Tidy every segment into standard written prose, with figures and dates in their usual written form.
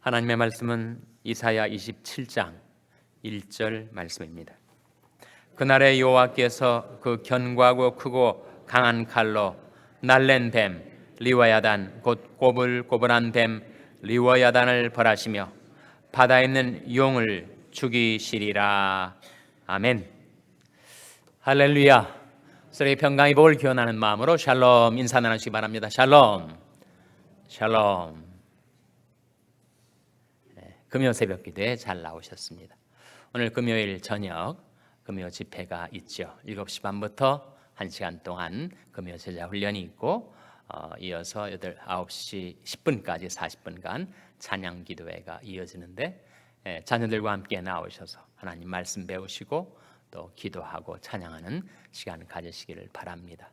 하나님의 말씀은 이사야 27장 1절 말씀입니다. 그날에 여호와께서 그 견고하고 크고 강한 칼로 날랜 뱀 리워야단 곧 꼬불꼬불한 뱀 리워야단을 벌하시며 바다에 있는 용을 죽이시리라. 아멘. 할렐루야. 서로의 평강의 복을 기원하는 마음으로 샬롬 인사 나누시기 바랍니다. 샬롬. 샬롬. 금요 새벽 기도에 잘 나오셨습니다. 오늘 금요일 저녁 금요 집회가 있죠. 7시 반부터 1시간 동안 금요 제자 훈련이 있고 이어서 9시 10분까지 40분간 찬양 기도회가 이어지는데 자녀들과 함께 나오셔서 하나님 말씀 배우시고 또 기도하고 찬양하는 시간 가지시기를 바랍니다.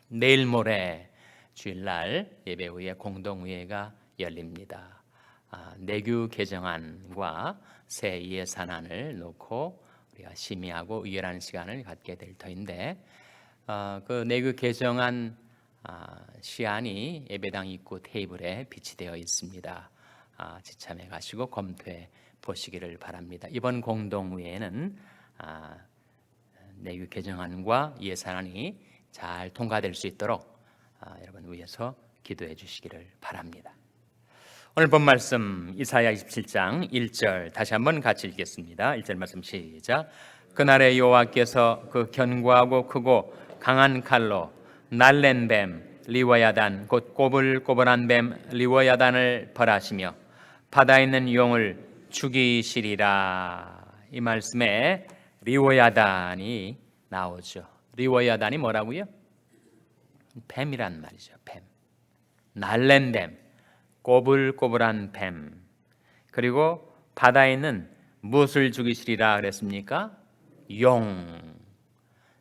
내일 모레 주일날 예배 후에 공동의회가 열립니다. 내규 개정안과 새 예산안을 놓고 우리가 심의하고 의결하는 시간을 갖게 될 터인데 그 내규 개정안 시안이 예배당 입구 테이블에 비치되어 있습니다. 지참해 가시고 검토해 보시기를 바랍니다. 이번 공동의회는 내규 개정안과 예산안이 잘 통과될 수 있도록 여러분 위해서 기도해 주시기를 바랍니다. 오늘 본 말씀 이사야 27장 1절 다시 한번 같이 읽겠습니다. 1절 말씀 시작. 그날에 여호와께서 그 견고하고 크고 강한 칼로 날랜 뱀 리워야단 곧 꼬불꼬불한 뱀 리워야단을 벌하시며 바다에 있는 용을 죽이시리라. 이 말씀에 리워야단이 나오죠. 리워야단이 뭐라고요? 뱀이란 말이죠. 뱀. 날랜 뱀 꼬불꼬불한 뱀. 그리고 바다에 있는 무엇을 죽이시리라 그랬습니까? 용.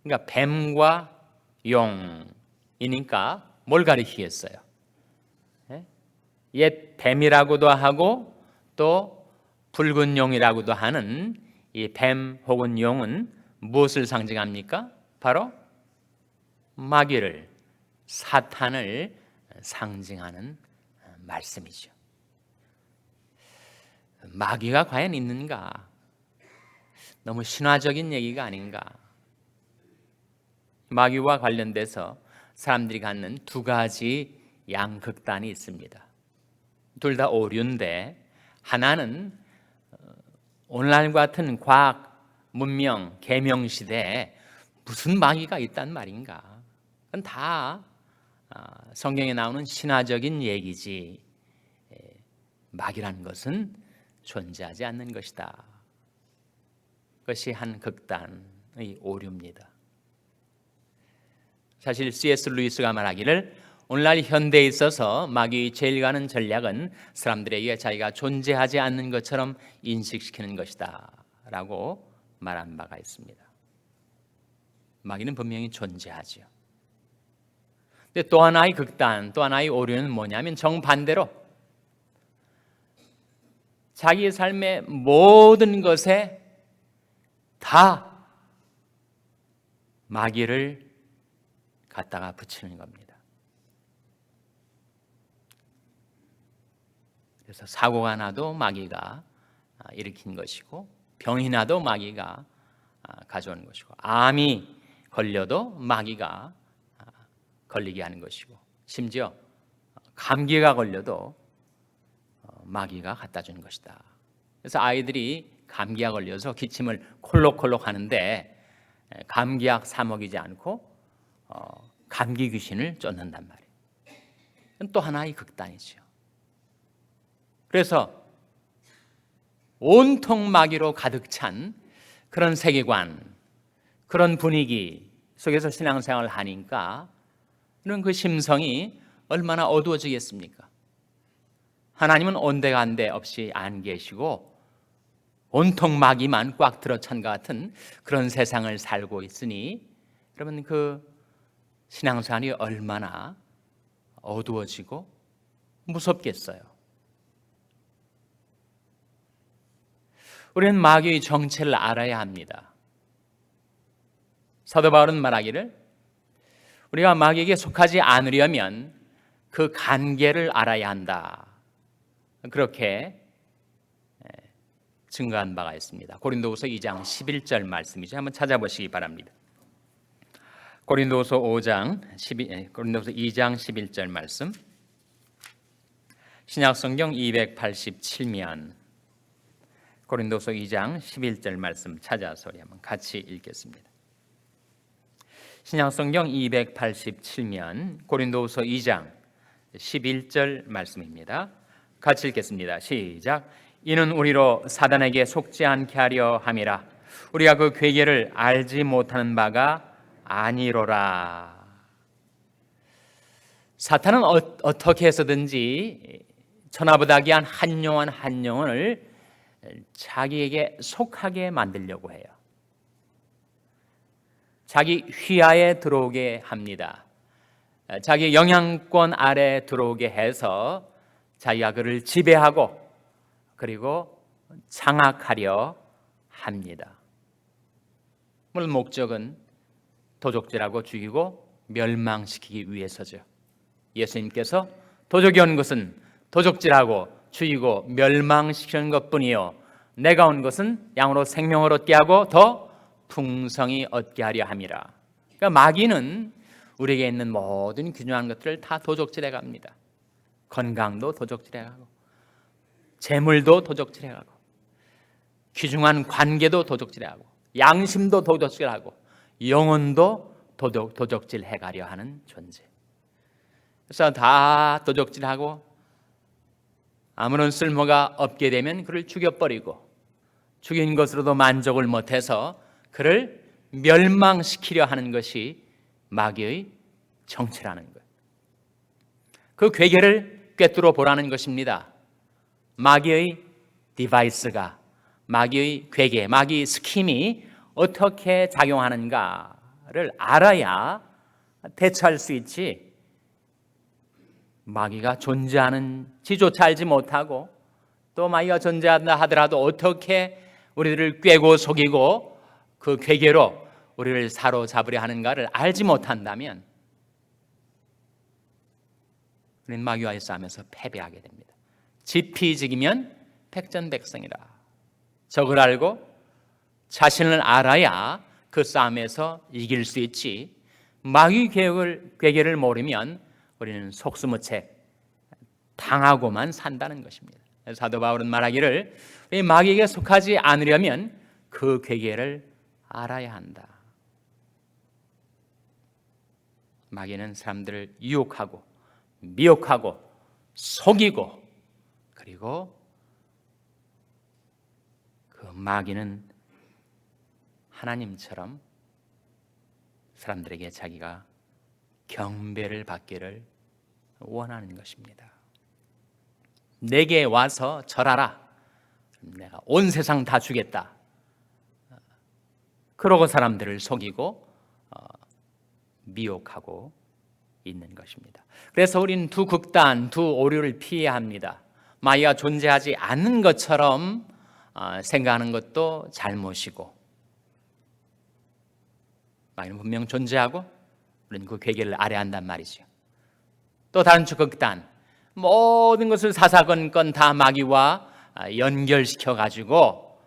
그러니까 뱀과 용이니까 뭘 가리키겠어요? 옛 뱀이라고도 하고 또 붉은 용이라고도 하는 이 뱀 혹은 용은 무엇을 상징합니까? 바로 마귀를, 사탄을 상징하는 말씀이죠. 마귀가 과연 있는가? 너무 신화적인 얘기가 아닌가? 마귀와 관련돼서 사람들이 갖는 두 가지 양극단이 있습니다. 둘 다 오류인데 하나는 오늘날과 같은 과학, 문명, 계명 시대에 무슨 마귀가 있단 말인가? 그건 다 성경에 나오는 신화적인 얘기지 마귀라는 것은 존재하지 않는 것이다. 그것이 한 극단의 오류입니다. 사실 C.S. 루이스가 말하기를 오늘날 현대에 있어서 마귀의 제일 가는 전략은 사람들에게 자기가 존재하지 않는 것처럼 인식시키는 것이다 라고 말한 바가 있습니다. 마귀는 분명히 존재하죠. 근데 또 하나의 극단, 또 하나의 오류는 뭐냐면 정반대로 자기 삶의 모든 것에 다 마귀를 갖다가 붙이는 겁니다. 그래서 사고가 나도 마귀가 일으킨 것이고 병이 나도 마귀가 가져오는 것이고 암이 걸려도 마귀가 걸리게 하는 것이고 심지어 감기가 걸려도 마귀가 갖다 주는 것이다. 그래서 아이들이 감기가 걸려서 기침을 콜록콜록 하는데 감기약 사 먹이지 않고 감기 귀신을 쫓는단 말이에요. 또 하나의 극단이죠. 그래서 온통 마귀로 가득 찬 그런 세계관, 그런 분위기 속에서 신앙생활을 하니까 이런 그 심성이 얼마나 어두워지겠습니까? 하나님은 온데간데 없이 안 계시고 온통 마귀만 꽉 들어찬 것 같은 그런 세상을 살고 있으니 여러분 그 신앙생활이 얼마나 어두워지고 무섭겠어요. 우리는 마귀의 정체를 알아야 합니다. 사도 바울은 말하기를 우리가 마귀에게 속하지 않으려면 그 관계를 알아야 한다. 그렇게 증거한 바가 있습니다. 고린도후서 2장 11절 말씀이죠. 한번 찾아보시기 바랍니다. 고린도후서 2장 11절 말씀. 신약성경 287면 고린도서 2장 11절 말씀 찾아서 우리 한번 같이 읽겠습니다. 신약성경 287면 고린도서 2장 11절 말씀입니다. 같이 읽겠습니다. 시작. 이는 우리로 사단에게 속지 않게 하려 함이라. 우리가 그 괴계를 알지 못하는 바가 아니로라. 사탄은 어떻게 해서든지 천하보다기한 한 영혼을 자기에게 속하게 만들려고 해요. 자기 휘하에 들어오게 합니다. 자기 영향권 아래 들어오게 해서 자기가 그를 지배하고 그리고 장악하려 합니다. 물론 목적은 도적질하고 죽이고 멸망시키기 위해서죠. 예수님께서 도적이 온 것은 도적질하고 죽이고 멸망시키는 것뿐이요 내가 온 것은 양으로 생명을 얻게 하고 더 풍성히 얻게 하려 함이라. 그러니까 마귀는 우리에게 있는 모든 귀중한 것들을 다 도적질해 갑니다. 건강도 도적질해 가고 재물도 도적질해 가고 귀중한 관계도 도적질해 가고 양심도 도적질해 가고 영혼도 도적질해 가려 하는 존재. 그래서 다 도적질하고 아무런 쓸모가 없게 되면 그를 죽여버리고 죽인 것으로도 만족을 못해서 그를 멸망시키려 하는 것이 마귀의 정체라는 거예요. 그 괴계를 꿰뚫어 보라는 것입니다. 마귀의 디바이스가, 마귀의 괴계, 마귀의 스킴이 어떻게 작용하는가를 알아야 대처할 수 있지. 마귀가 존재하는지조차 알지 못하고 또 마귀가 존재한다 하더라도 어떻게 우리들을 꿰고 속이고 그 괴계로 우리를 사로잡으려 하는가를 알지 못한다면 우리는 마귀와의 싸움에서 패배하게 됩니다. 지피지기면 백전백승이라. 적을 알고 자신을 알아야 그 싸움에서 이길 수 있지. 마귀 괴계를 모르면 우리는 속수무책 당하고만 산다는 것입니다. 사도 바울은 말하기를 이 마귀에게 속하지 않으려면 그 괴계를 알아야 한다. 마귀는 사람들을 유혹하고 미혹하고 속이고 그리고 그 마귀는 하나님처럼 사람들에게 자기가 경배를 받기를 원하는 것입니다. 내게 와서 절하라. 내가 온 세상 다 주겠다. 그러고 사람들을 속이고 미혹하고 있는 것입니다. 그래서 우리는 두 극단, 두 오류를 피해야 합니다. 마귀가 존재하지 않는 것처럼 생각하는 것도 잘못이고 마귀는 분명 존재하고 우리는 그 괴계를 알아야 한단 말이죠. 또 다른 극단, 모든 것을 사사건건 다 마귀와 연결시켜 가지고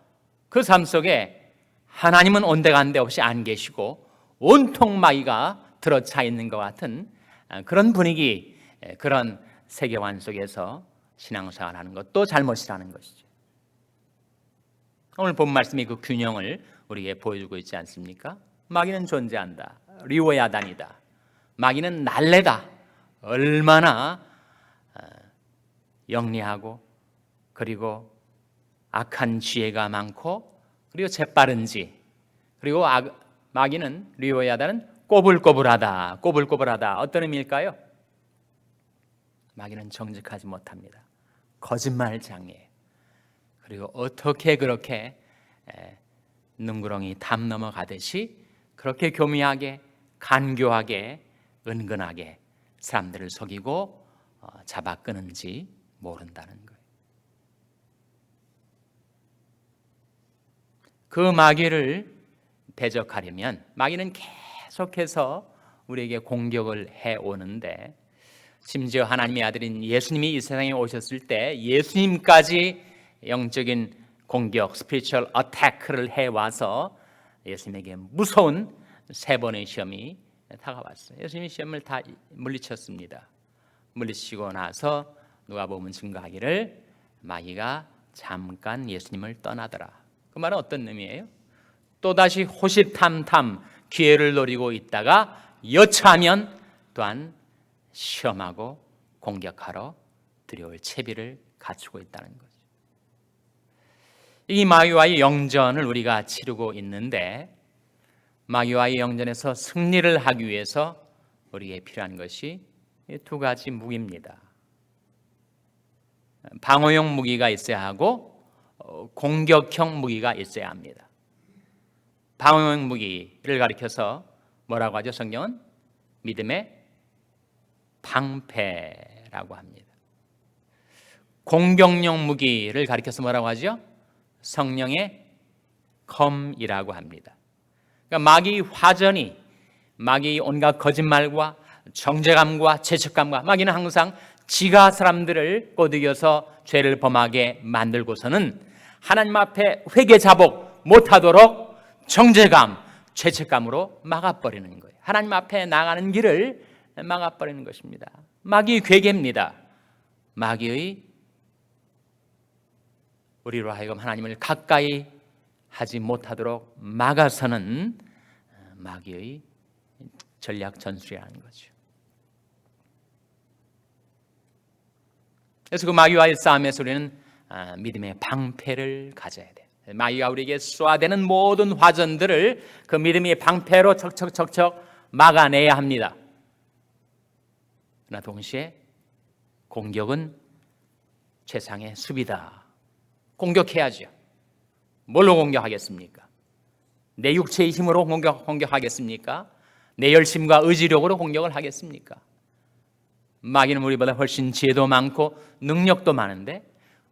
그 삶 속에 하나님은 온데간데 없이 안 계시고 온통 마귀가 들어차 있는 것 같은 그런 분위기, 그런 세계관 속에서 신앙생활을 하는 것도 잘못이라는 것이죠. 오늘 본 말씀이 그 균형을 우리에게 보여주고 있지 않습니까? 마귀는 존재한다. 리오야단이다. 마귀는 날래다. 얼마나 영리하고 그리고 악한 지혜가 많고 그리고 재빠른지. 그리고 마귀는 리오야단은 꼬불꼬불하다. 꼬불꼬불하다. 어떤 의미일까요? 마귀는 정직하지 못합니다. 거짓말 장애. 그리고 어떻게 그렇게 능구렁이 담 넘어가듯이 그렇게 교묘하게 간교하게 은근하게 사람들을 속이고 잡아 끄는지 모른다는 거예요. 그 마귀를 대적하려면 마귀는 계속해서 우리에게 공격을 해오는데 심지어 하나님의 아들인 예수님이 이 세상에 오셨을 때 예수님까지 영적인 공격, 스피리추얼 어태크를 해와서 예수님에게 무서운 3번의 시험이 다가왔어요. 예수님이 시험을 다 물리쳤습니다. 물리치고 나서 누가복음은 증거하기를 마귀가 잠깐 예수님을 떠나더라. 그 말은 어떤 의미예요? 또다시 호시탐탐 기회를 노리고 있다가 여차하면 또한 시험하고 공격하러 들여올 채비를 갖추고 있다는 거죠. 이 마귀와의 영전을 우리가 치르고 있는데 마귀와의 영전에서 승리를 하기 위해서 우리에게 필요한 것이 2가지 무기입니다. 방어용 무기가 있어야 하고 공격형 무기가 있어야 합니다. 방어용 무기를 가리켜서 뭐라고 하죠? 성경은 믿음의 방패라고 합니다. 공격용 무기를 가리켜서 뭐라고 하죠? 성령의 검이라고 합니다. 그러니까 마귀 화전이, 마귀 온갖 거짓말과 정죄감과 죄책감과, 마귀는 항상 지가 사람들을 꼬드겨서 죄를 범하게 만들고서는 하나님 앞에 회개 자복 못하도록 정죄감, 죄책감으로 막아버리는 거예요. 하나님 앞에 나가는 길을 막아버리는 것입니다. 마귀의 괴계입니다. 마귀의 우리로 하여금 하나님을 가까이 하지 못하도록 막아서는 마귀의 전략 전술이라는 거죠. 그래서 그 마귀와의 싸움에서 우리는 믿음의 방패를 가져야 돼요. 마귀가 우리에게 쏘아대는 모든 화전들을 그 믿음의 방패로 척척척척 막아내야 합니다. 그러나 동시에 공격은 최상의 수비다. 공격해야죠. 뭘로 공격하겠습니까? 내 육체의 힘으로 공격하겠습니까? 내 열심과 의지력으로 공격을 하겠습니까? 마귀는 우리보다 훨씬 지혜도 많고 능력도 많은데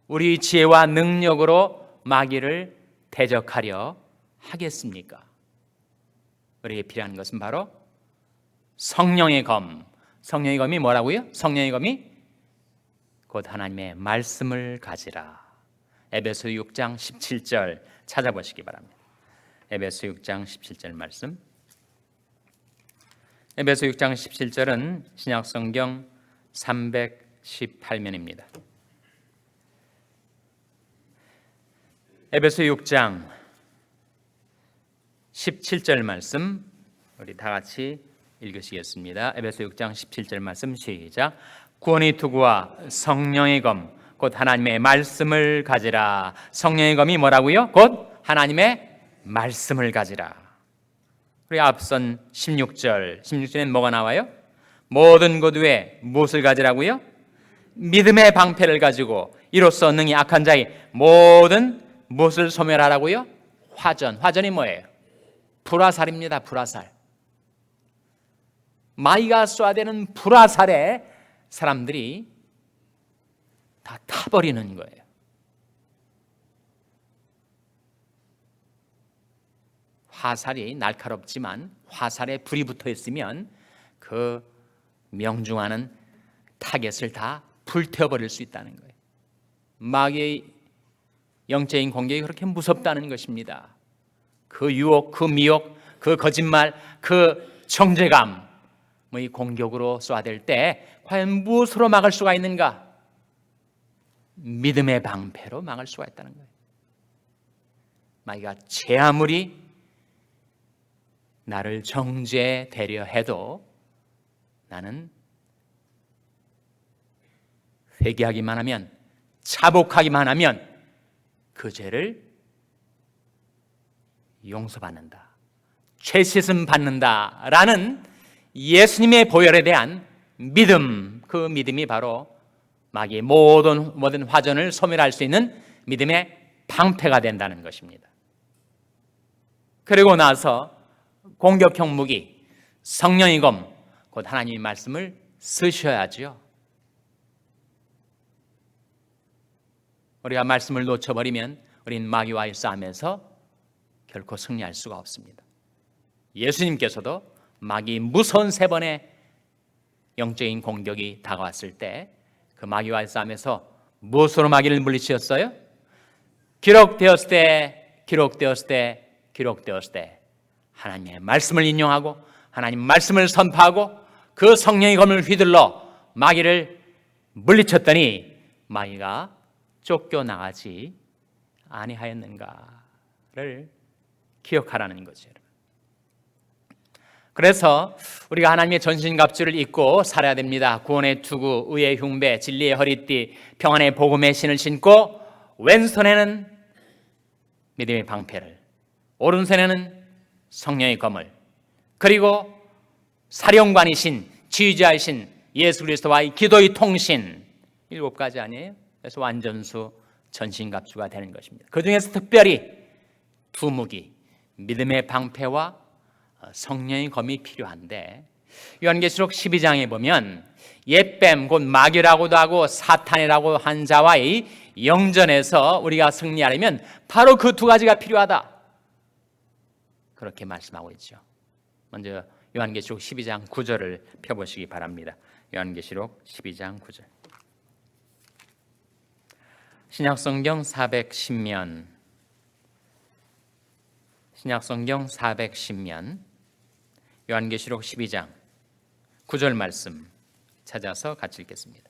우리 지혜와 능력으로 마귀를 대적하려 하겠습니까? 우리에게 필요한 것은 바로 성령의 검. 성령의 검이 뭐라고요? 성령의 검이 곧 하나님의 말씀을 가지라. 에베소 6장 17절 찾아보시기 바랍니다. 에베소 6장 17절 말씀. 에베소 6장 17절은 신약성경 318면입니다. 에베소 6장 17절 말씀 우리 다 같이 읽으시겠습니다. 에베소 6장 17절 말씀 시작. 구원의 투구와 성령의 검 곧 하나님의 말씀을 가지라. 성령의 검이 뭐라고요? 곧 하나님의 말씀을 가지라. 우리 앞선 16절에는 뭐가 나와요? 모든 것 위에 무엇을 가지라고요? 믿음의 방패를 가지고 이로써 능히 악한 자의 모든 무엇을 소멸하라고요? 화전. 화전이 뭐예요? 불화살입니다. 불화살. 마귀가 쏘아대는 불화살에 사람들이 다 타버리는 거예요. 화살이 날카롭지만 화살에 불이 붙어 있으면 그 명중하는 타겟을 다 불태워버릴 수 있다는 거예요. 마귀의 영적인 공격이 그렇게 무섭다는 것입니다. 그 유혹, 그 미혹, 그 거짓말, 그 정죄감, 이 공격으로 쏘아댈 때 과연 무엇으로 막을 수가 있는가? 믿음의 방패로 막을 수가 있다는 거예요. 마귀가 제 아무리 나를 정죄되려 해도 나는 회개하기만 하면, 자복하기만 하면 그 죄를 용서받는다, 죄 씻음 받는다라는 예수님의 보혈에 대한 믿음, 그 믿음이 바로 마귀의 모든 화전을 소멸할 수 있는 믿음의 방패가 된다는 것입니다. 그리고 나서 공격형 무기, 성령의 검, 곧 하나님의 말씀을 쓰셔야죠. 우리가 말씀을 놓쳐버리면 우리는 마귀와의 싸움에서 결코 승리할 수가 없습니다. 예수님께서도 마귀 무서운 3번의 영적인 공격이 다가왔을 때 그 마귀와의 싸움에서 무엇으로 마귀를 물리치었어요? 기록되었을 때 하나님의 말씀을 인용하고 하나님 말씀을 선포하고 그 성령의 검을 휘둘러 마귀를 물리쳤더니 마귀가 쫓겨나가지 아니하였는가를 기억하라는 거죠. 그래서 우리가 하나님의 전신갑주를 입고 살아야 됩니다. 구원의 투구, 의의 흉배, 진리의 허리띠, 평안의 복음의 신을 신고 왼손에는 믿음의 방패를, 오른손에는 성령의 검을, 그리고 사령관이신 지휘자이신 예수 그리스도와의 기도의 통신, 7가지 아니에요? 그래서 완전수 전신갑주가 되는 것입니다. 그 중에서 특별히 두 무기, 믿음의 방패와 성령의 검이 필요한데, 요한계시록 12장에 보면 옛뱀 곧 마귀라고도 하고 사탄이라고 한 자와의 영전에서 우리가 승리하려면 바로 그 두 가지가 필요하다, 그렇게 말씀하고 있죠. 먼저 요한계시록 12장 9절을 펴보시기 바랍니다. 요한계시록 12장 9절. 신약성경 410면, 신약성경 410면 요한계시록 12장 9절 말씀 찾아서 같이 읽겠습니다.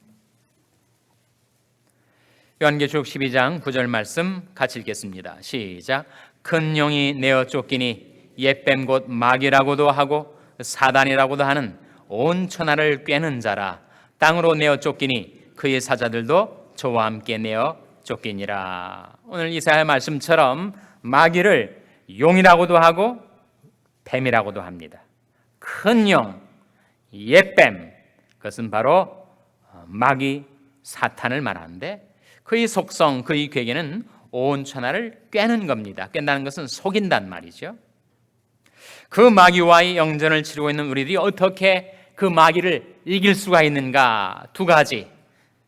요한계시록 12장 9절 말씀 같이 읽겠습니다. 시작. 큰 용이 내어 쫓기니 옛뱀 곧 마귀라고도 하고 사단이라고도 하는 온 천하를 꿰는 자라. 땅으로 내어 쫓기니 그의 사자들도 저와 함께 내어 쫓기니라. 오늘 이사야 말씀처럼 마귀를 용이라고도 하고 뱀이라고도 합니다. 큰 용, 옛뱀, 그것은 바로 마귀 사탄을 말하는데 그의 속성, 그의 괴계는 온 천하를 꿰는 겁니다. 꿰다는 것은 속인단 말이죠. 그 마귀와의 영전을 치르고 있는 우리들이 어떻게 그 마귀를 이길 수가 있는가? 두 가지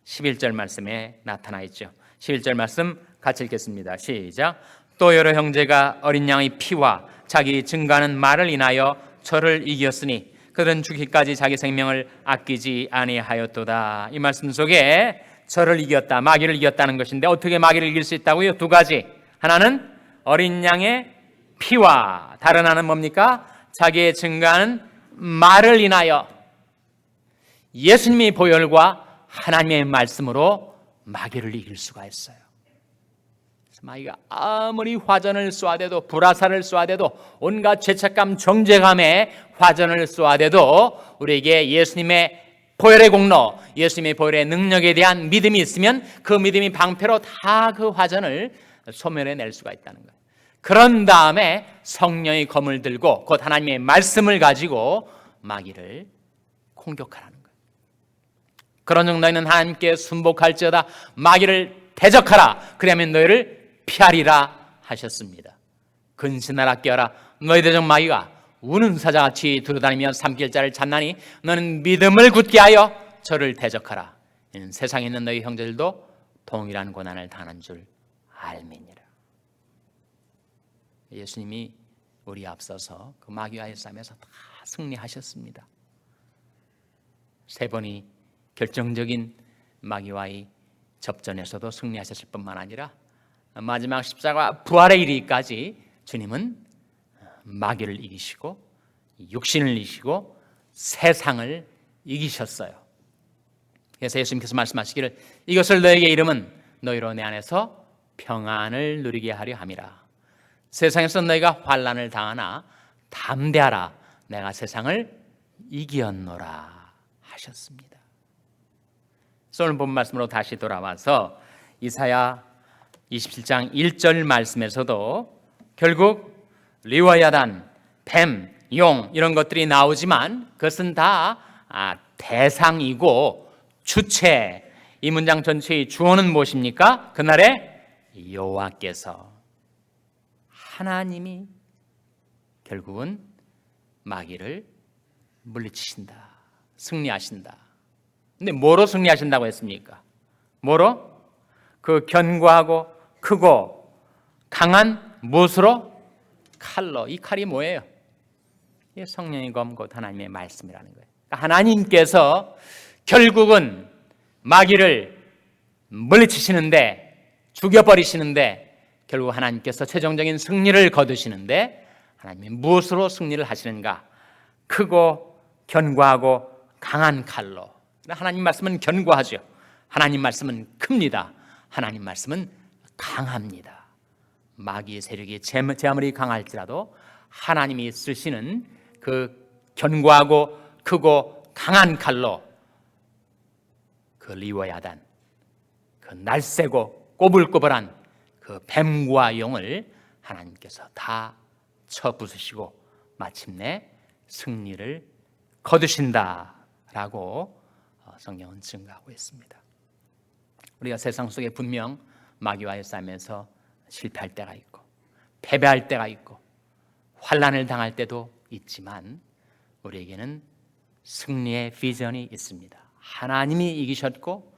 11절 말씀에 나타나 있죠. 11절 말씀 같이 읽겠습니다. 시작. 또 여러 형제가 어린 양의 피와 자기 증거하는 말을 인하여 저를 이겼으니 그들은 죽기까지 자기 생명을 아끼지 아니하였도다. 이 말씀 속에 저를 이겼다, 마귀를 이겼다는 것인데 어떻게 마귀를 이길 수 있다고요? 두 가지. 하나는 어린 양의 피와, 다른 하나는 뭡니까? 자기의 증거하는 말을 인하여. 예수님의 보혈과 하나님의 말씀으로 마귀를 이길 수가 있어요. 마귀가 아무리 화전을 쏘아대도, 불화살을 쏘아대도, 온갖 죄책감, 정죄감에 화전을 쏘아대도 우리에게 예수님의 보혈의 공로, 예수님의 보혈의 능력에 대한 믿음이 있으면 그 믿음이 방패로 다 그 화전을 소멸해낼 수가 있다는 거예요. 그런 다음에 성령의 검을 들고 곧 하나님의 말씀을 가지고 마귀를 공격하라는 거예요. 그런 너희는 하나님께 순복할지어다 마귀를 대적하라. 그러면 너희를 피하리라 하셨습니다. 근신하라 깨어라. 너희 대적 마귀가 우는 사자같이 두루다니며 삼킬 자를 찾나니 너는 믿음을 굳게 하여 저를 대적하라. 이는 세상에 있는 너희 형제들도 동일한 고난을 당하는 줄 알미니라. 예수님이 우리 앞서서 그 마귀와의 싸움에서 다 승리하셨습니다. 세 번이 결정적인 마귀와의 접전에서도 승리하셨을 뿐만 아니라 마지막 십자가 부활에 이르기까지 주님은 마귀를 이기시고 육신을 이기시고 세상을 이기셨어요. 그래서 예수님께서 말씀하시기를 이것을 너에게 이름은 너희로 내 안에서 평안을 누리게 하려 함이라. 세상에서 너희가 환난을 당하나 담대하라. 내가 세상을 이기었노라 하셨습니다. 오늘 본 말씀으로 다시 돌아와서 이사야 27장 1절 말씀에서도 결국 리와야단, 뱀, 용 이런 것들이 나오지만 그것은 다 대상이고 주체, 이 문장 전체의 주어는 무엇입니까? 그날에 여호와께서 하나님이 결국은 마귀를 물리치신다, 승리하신다. 근데 뭐로 승리하신다고 했습니까? 뭐로? 그 견고하고 크고 강한 무엇으로? 칼로. 이 칼이 뭐예요? 이 성령의 검 곧 하나님의 말씀이라는 거예요. 하나님께서 결국은 마귀를 물리치시는데, 죽여버리시는데, 결국 하나님께서 최종적인 승리를 거두시는데 하나님이 무엇으로 승리를 하시는가? 크고 견고하고 강한 칼로. 하나님 말씀은 견고하죠. 하나님 말씀은 큽니다. 하나님 말씀은 강합니다. 마귀의 세력이 제 아무리 강할지라도 하나님이 쓰시는 그 견고하고 크고 강한 칼로 그 리워야단, 그 날쌔고 꼬불꼬불한 그 뱀과 용을 하나님께서 다 쳐부수시고 마침내 승리를 거두신다라고 성경은 증거하고 있습니다. 우리가 세상 속에 분명 마귀와의 싸움에서 실패할 때가 있고 패배할 때가 있고 환난을 당할 때도 있지만 우리에게는 승리의 비전이 있습니다. 하나님이 이기셨고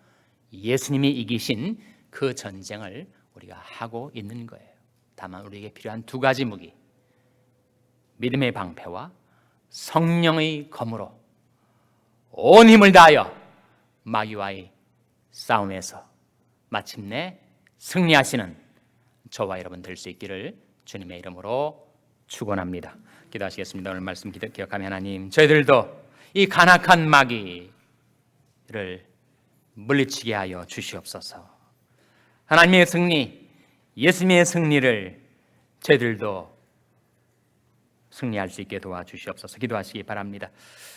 예수님이 이기신 그 전쟁을 우리가 하고 있는 거예요. 다만 우리에게 필요한 두 가지 무기, 믿음의 방패와 성령의 검으로 온 힘을 다하여 마귀와의 싸움에서 마침내 승리하시는 저와 여러분 될 수 있기를 주님의 이름으로 축원합니다. 기도하시겠습니다. 오늘 말씀 기억하며 하나님, 저희들도 이 간악한 마귀를 물리치게 하여 주시옵소서. 하나님의 승리, 예수님의 승리를 저희들도 승리할 수 있게 도와주시옵소서. 기도하시기 바랍니다.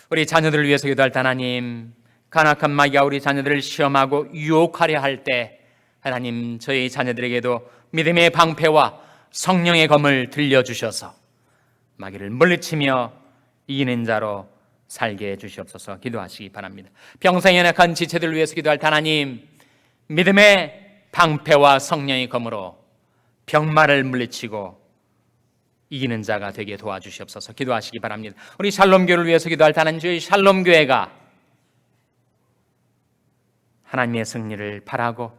우리 자녀들을 위해서 기도할 때 하나님, 간악한 마귀가 우리 자녀들을 시험하고 유혹하려 할 때 하나님, 저희 자녀들에게도 믿음의 방패와 성령의 검을 들려주셔서 마귀를 물리치며 이기는 자로 살게 해주시옵소서. 기도하시기 바랍니다. 평생 연약한 지체들을 위해서 기도할 때 하나님, 믿음의 방패와 성령의 검으로 병마를 물리치고 이기는 자가 되게 도와주시옵소서. 기도하시기 바랍니다. 우리 샬롬교회를 위해서 기도할 때 하나님, 저희 샬롬교회가 하나님의 승리를 바라고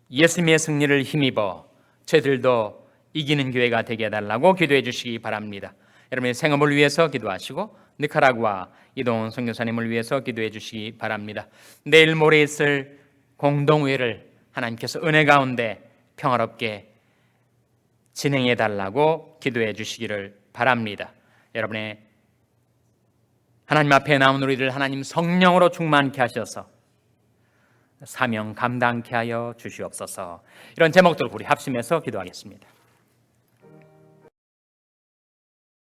예수님의 승리를 힘입어 저희들도 이기는 교회가 되게 해달라고 기도해 주시기 바랍니다. 여러분의 생업을 위해서 기도하시고 니카라구아 이동훈 선교사님을 위해서 기도해 주시기 바랍니다. 내일 모레 있을 공동회를 하나님께서 은혜 가운데 평화롭게 진행해 달라고 기도해 주시기를 바랍니다. 여러분의 하나님 앞에 나온 우리를 하나님 성령으로 충만케 하셔서 사명 감당케 하여 주시옵소서. 이런 제목들 우리 합심해서 기도하겠습니다.